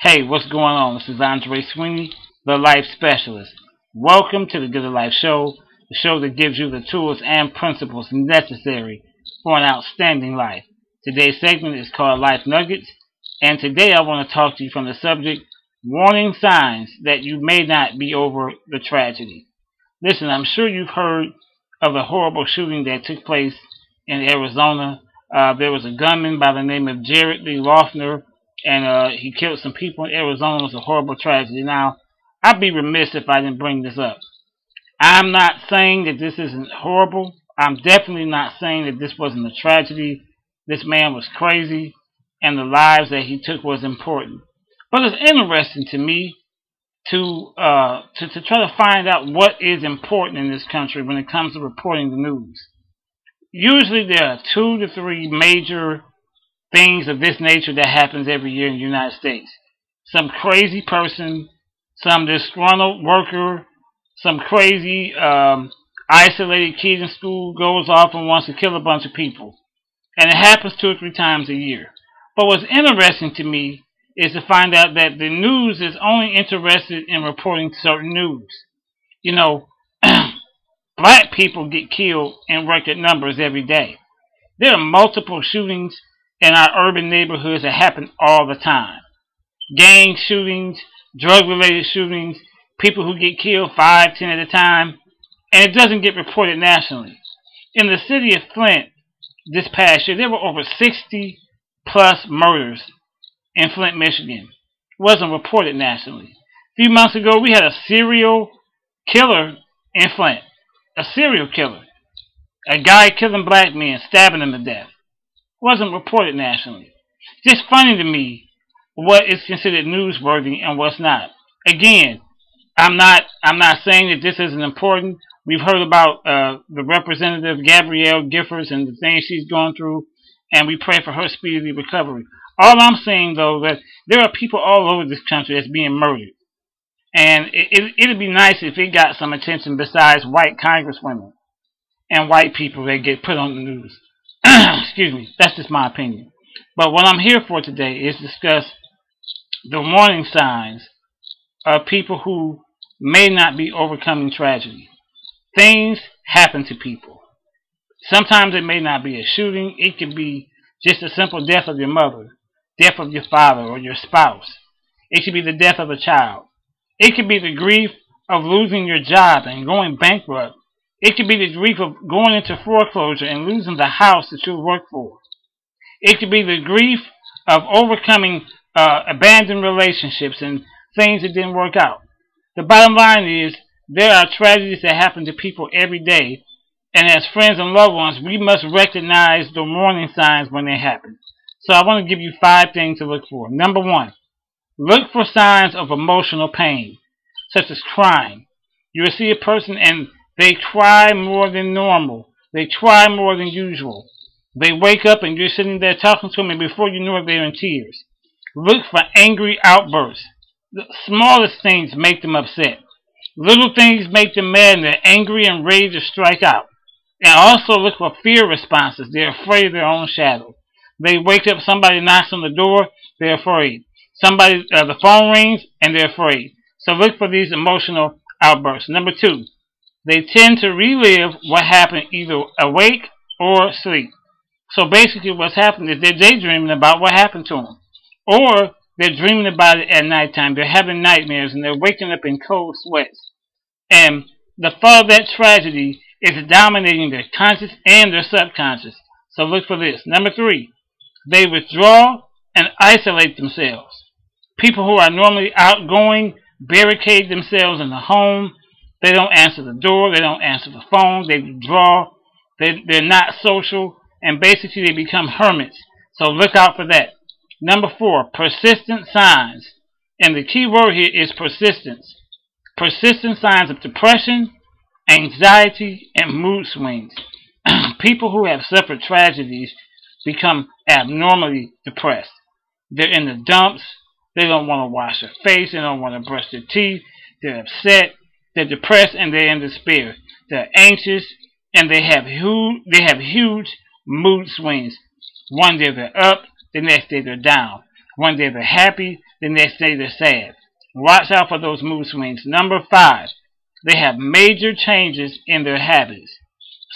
Hey, what's going on? This is Andre Sweeney, the Life Specialist. Welcome to the Good Life Show, the show that gives you the tools and principles necessary for an outstanding life. Today's segment is called Life Nuggets, and today I want to talk to you from the subject, warning signs that you may not be over the tragedy. Listen, I'm sure you've heard of the horrible shooting that took place in Arizona. There was a gunman by the name of Jared Lee Loughner, and he killed some people in Arizona. It was a horrible tragedy. Now, I'd be remiss if I didn't bring this up. I'm not saying that this isn't horrible. I'm definitely not saying that this wasn't a tragedy. This man was crazy, and the lives that he took was important. But it's interesting to me to try to find out what is important in this country when it comes to reporting the news. Usually there are 2 to 3 major things of this nature that happens every year in the United States. Some crazy person, some disgruntled worker, some crazy isolated kid in school goes off and wants to kill a bunch of people. And it happens 2 or 3 times a year. But what's interesting to me is to find out that the news is only interested in reporting certain news. You know, black people get killed in record numbers every day. There are multiple shootings in our urban neighborhoods that happen all the time. Gang shootings, drug-related shootings, people who get killed 5, 10 at a time, and it doesn't get reported nationally. In the city of Flint this past year, there were over 60 plus murders in Flint, Michigan. It wasn't reported nationally. A few months ago, we had a serial killer in Flint. A serial killer. A guy killing black men, stabbing them to death. Wasn't reported nationally. It's just funny to me what is considered newsworthy and what's not. Again, I'm not saying that this isn't important. We've heard about the Representative Gabrielle Giffords and the things she's going through, and we pray for her speedy recovery. All I'm saying, though, that there are people all over this country that's being murdered. And it'd be nice if it got some attention besides white congresswomen and white people that get put on the news. Excuse me, that's just my opinion. But what I'm here for today is discuss the warning signs of people who may not be overcoming tragedy. Things happen to people. Sometimes it may not be a shooting. It could be just a simple death of your mother, death of your father or your spouse. It could be the death of a child. It could be the grief of losing your job and going bankrupt. It could be the grief of going into foreclosure and losing the house that you work for. It could be the grief of overcoming abandoned relationships and things that didn't work out. The bottom line is there are tragedies that happen to people every day, and as friends and loved ones, we must recognize the warning signs when they happen. So I want to give you 5 things to look for. Number 1, look for signs of emotional pain, such as crying. You will see a person and they cry more than normal. They cry more than usual. They wake up and you're sitting there talking to them, and before you know it, they're in tears. Look for angry outbursts. The smallest things make them upset. Little things make them mad, and they're angry and ready to strike out. And also look for fear responses. They're afraid of their own shadow. They wake up, somebody knocks on the door, they're afraid. The phone rings, and they're afraid. So look for these emotional outbursts. Number 2, they tend to relive what happened either awake or asleep. So basically what's happening is they're daydreaming about what happened to them. Or they're dreaming about it at nighttime. They're having nightmares and they're waking up in cold sweats. And the thought of that tragedy is dominating their conscious and their subconscious. So look for this. Number 3, they withdraw and isolate themselves. People who are normally outgoing barricade themselves in the home. They don't answer the door. They don't answer the phone. They withdraw. They're not social. And basically they become hermits. So look out for that. Number 4, persistent signs. And the key word here is persistence. Persistent signs of depression, anxiety, and mood swings. People who have suffered tragedies become abnormally depressed. They're in the dumps. They don't want to wash their face. They don't want to brush their teeth. They're upset. They're depressed and they're in despair. They're anxious and they have huge mood swings. One day they're up, the next day they're down. One day they're happy, the next day they're sad. Watch out for those mood swings. Number 5, they have major changes in their habits.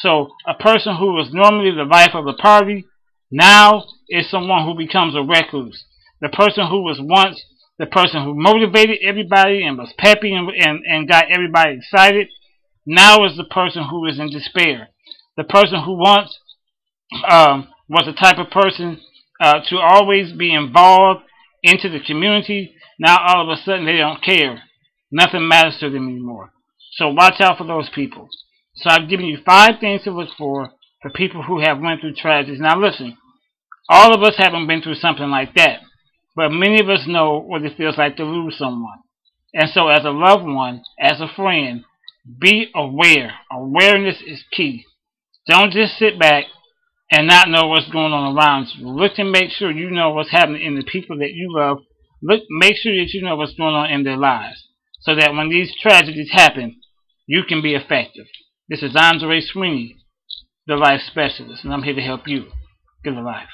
So a person who was normally the life of the party now is someone who becomes a recluse. The person who was once the person who motivated everybody and was peppy and got everybody excited now is the person who is in despair. The person who once was the type of person to always be involved into the community, now all of a sudden they don't care. Nothing matters to them anymore. So watch out for those people. So I've given you 5 things to look for people who have went through tragedies. Now listen, all of us haven't been through something like that, but many of us know what it feels like to lose someone. And so as a loved one, as a friend, be aware. Awareness is key. Don't just sit back and not know what's going on around you. Look to make sure you know what's happening in the people that you love. Make sure that you know what's going on in their lives, so that when these tragedies happen, you can be effective. This is Andre Sweeney, the Life Specialist, and I'm here to help you get a life.